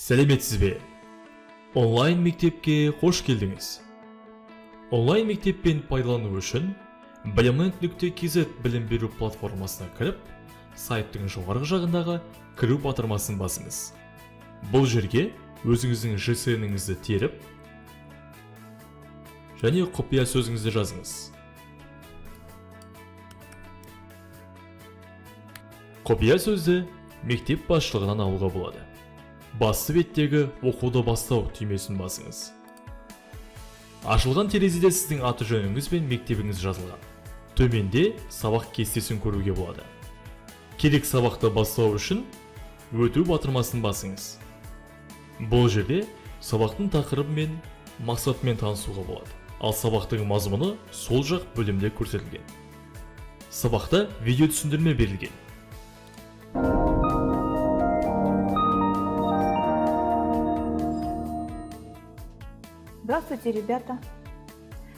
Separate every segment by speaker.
Speaker 1: Сәлеметсіз бе? Онлайн мектепке қош келдіңіз. Онлайн мектеппен пайдалану үшін Biliment.kz білім беру платформасына кіріп, сайттың жоғарғы жағындағы кіру батырмасын басыңыз. Бұл жерге өзіңіздің ЖСН-іңізді теріп, және құпия сөзіңізді жазыңыз. Құпия сөзді мектеп басшылығынан алуға болады. Басты беттегі оқуды бастау түймесін басыңыз. Ашылған терезеде сіздің аты жөніңіз бен мектебіңіз жазылған. Төменде сабақ кестесін көруге болады. Керек сабақты бастау үшін өту батырмасын басыңыз. Бұл жерде сабақтың тақырыбы мен мақсатымен танысуға болады. Ал сабақтың мазмұны сол жақ бөлімде көрсетілген. Сабақта видео түсіндірме берілген.
Speaker 2: Здравствуйте, ребята!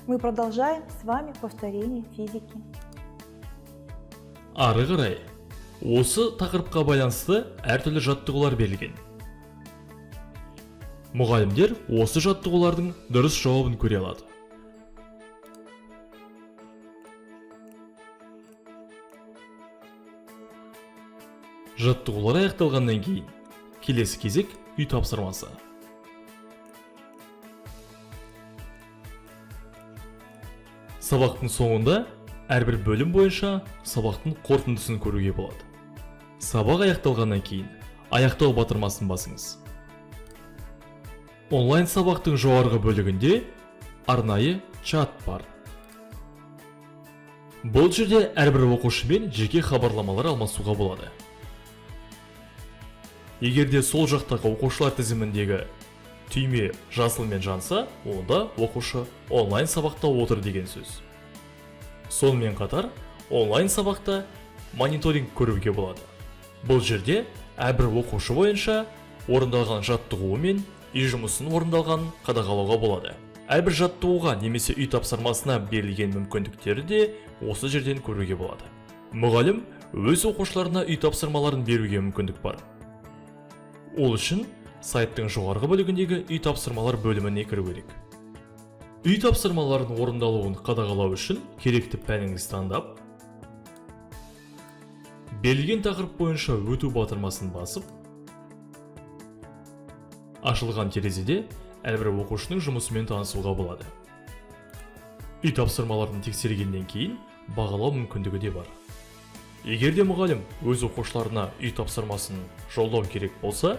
Speaker 2: Мы продолжаем с вами повторение физики.
Speaker 1: Ары қарай, осы тақырыпқа байланысты әртүрлі жаттығулар берілген. Мұғалімдер осы жаттығулардың дұрыс жауабын көре алады. Жаттығулар аяқталғаннан кейін, келесі кезек үй тапсырмасы. Сабақтың соңында әрбір бөлім бойынша сабақтың қорытындысын көруге болады. Сабақ аяқталғаннан кейін аяқтау батырмасын басыңыз. Онлайн сабақтың жоғарғы бөлігінде арнайы чат бар. Бұл жерде әрбір оқушымен жеке хабарламалар алмасуға болады. Егерде сол жақтағы оқушылар тізіміндегі түйме жасылмен жанса, онда оқушы онлайн сабақта отыр деген сөз. Сонымен қатар, онлайн сабақта мониторинг көруге болады. Бұл жерде әрбір оқушы бойынша орындалған жаттығуы мен үй жұмысын орындалғанын қадағалауға болады. Әрбір жаттығуға немесе үй тапсырмасына берілген мүмкіндіктері де осы жерден көруге болады. Мұғалім өз оқушыларына үй тапсырмаларын беруге мүмкіндік бар. Ол үшін сайттың жоғарғы бөлігіндегі үй тапсырмалар бөліміне кіру керек. Үй тапсырмалардың орындалуын қадағалау үшін керекті пәніңізді таңдап, берілген тақырып бойынша өту батырмасын басып, ашылған терезеде әрбір оқушының жұмысымен танысуға болады. Үй тапсырмаларын тексергеннен кейін бағалау мүмкіндігі де бар. Егерде мұғалім өз оқушыларына үй тапсырмасын жолдау керек болса,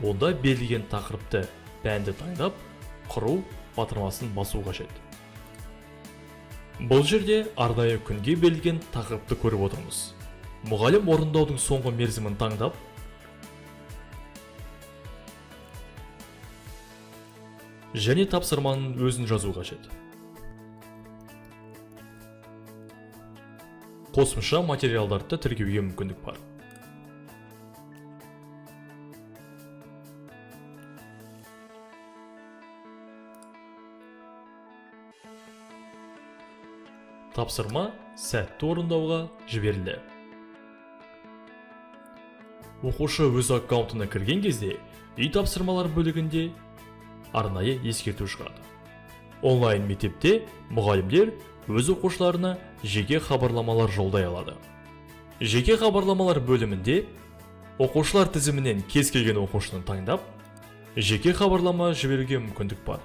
Speaker 1: онда берілген тақырыпты пәнді таңдап, құру батырмасын басу қажет. Бұл жерде арнайы күнге берілген тақырыпты көріп отырмыз. Мұғалім орындаудың соңғы мерзімін таңдап, және тапсырманың өзін жазу қажет. Қосымша материалдарды тіркеуге мүмкіндік бар. Тапсырма сәтті орындауға жіберілді. Оқушы өз аккаунтына кірген кезде, үй тапсырмалар бөлігінде арнайы ескерту шығады. Онлайн мектепте мұғалімдер өз оқушыларына жеке хабарламалар жолдай алады. Жеке хабарламалар бөлімінде оқушылар тізімінен кез келген оқушыны таңдап, жеке хабарлама жіберуге мүмкіндік бар.